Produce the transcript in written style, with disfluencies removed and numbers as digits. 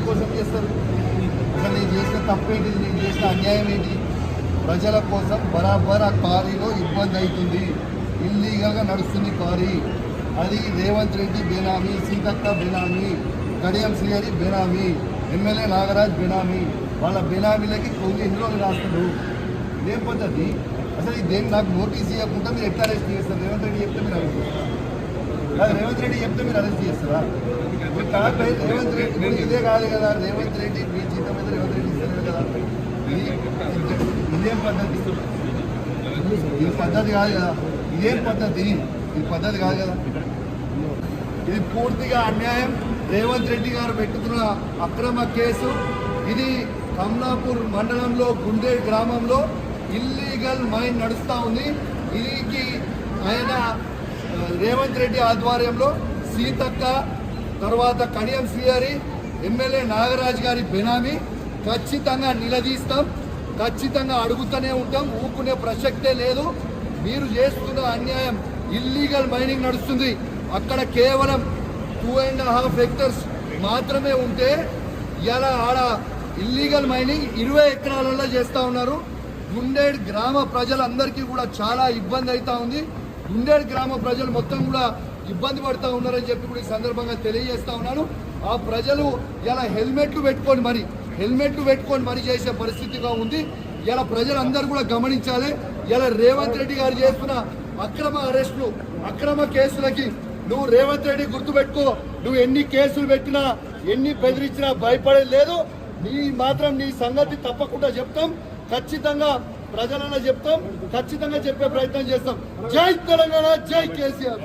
దేనికోసం చేస్తారు? అసలు నేను చేసిన తప్పేంటి, నేను చేసిన అన్యాయం ఏంటి? ప్రజల కోసం బరాబర్ ఆ క్వారీలో ఇబ్బంది అవుతుంది, ఇల్లీగల్గా నడుస్తుంది క్వారీ. అది రేవంత్ రెడ్డి బేనామీ, సీతక్క బేనామీ, కడియం శ్రీహరి బేనామీ, ఎమ్మెల్యే నాగరాజ్ బేనామీ. వాళ్ళ బేనామీలకి కొన్ని ఇందులో రాస్తాడు. ఇదేం పద్ధతి? అసలు ఇదేం నాకు నోటీస్ ఇవ్వకుండా మీరు ఎట్లా అరెస్ట్ చేస్తారు? రేవంత్ రెడ్డి చెప్తే మీరు అరెస్ట్ చేస్తారు? రేవంత్ రెడ్డి చెప్తే మీరు అరెస్ట్ చేస్తారా? రేవంత్ రెడ్డి ఇదే కాదు కదా, రేవంత్ రెడ్డి మీ జీతం మీద రేవంత్ రెడ్డి ఇస్తారు కదా. ఇదేం పద్ధతి? ఇది పద్ధతి కాదు కదా. ఇదేం పద్ధతి? ఇది పద్ధతి కాదు కదా. ఇది పూర్తిగా అన్యాయం. రేవంత్ రెడ్డి గారు పెట్టుకున్న అక్రమ కేసు ఇది. కమలాపూర్ మండలంలో గుండేడ్ గ్రామంలో ఇల్లీగల్ మైన్ నడుస్తూ ఉంది. దీనికి ఆయన రేవంత్ రెడ్డి ఆధ్వర్యంలో సీతక్క, తర్వాత కడియం శ్రీహరి, ఎమ్మెల్యే నాగరాజ్ గారి బెనామీ. ఖచ్చితంగా నిలదీస్తాం, ఖచ్చితంగా అడుగుతూనే ఉంటాం, ఊరుకునే ప్రసక్తే లేదు. మీరు చేస్తున్న అన్యాయం. ఇల్లీగల్ మైనింగ్ నడుస్తుంది అక్కడ. కేవలం 2.5 హెక్టర్స్ మాత్రమే ఉంటే ఇలా ఆడ ఇల్లీగల్ మైనింగ్ 20 ఎకరాలలో చేస్తూ ఉన్నారు. గుండేడ్ గ్రామ ప్రజలందరికీ కూడా చాలా ఇబ్బంది అవుతా ఉంది. గుండేడ్ గ్రామ ప్రజలు మొత్తం కూడా ఇబ్బంది పడుతూ ఉన్నారని చెప్పి కూడా ఈ సందర్భంగా తెలియజేస్తా ఉన్నాను. ఆ ప్రజలు ఇలా హెల్మెట్లు పెట్టుకొని మరి చేసే పరిస్థితిగా ఉంది. ఇలా ప్రజలందరూ కూడా గమనించాలి. ఇలా రేవంత్ రెడ్డి గారు చేస్తున్న అక్రమ అరెస్టులు, అక్రమ కేసులకి నువ్వు రేవంత్ రెడ్డి గుర్తుపెట్టుకో. నువ్వు ఎన్ని కేసులు పెట్టినా, ఎన్ని బెదిరించినా భయపడేది లేదు. నీ సంగతి తప్పకుండా చెప్తాం, ఖచ్చితంగా ప్రజలలో చెప్తాం, ఖచ్చితంగా చెప్పే ప్రయత్నం చేస్తాం. జై తెలంగాణ, జై కేసీఆర్.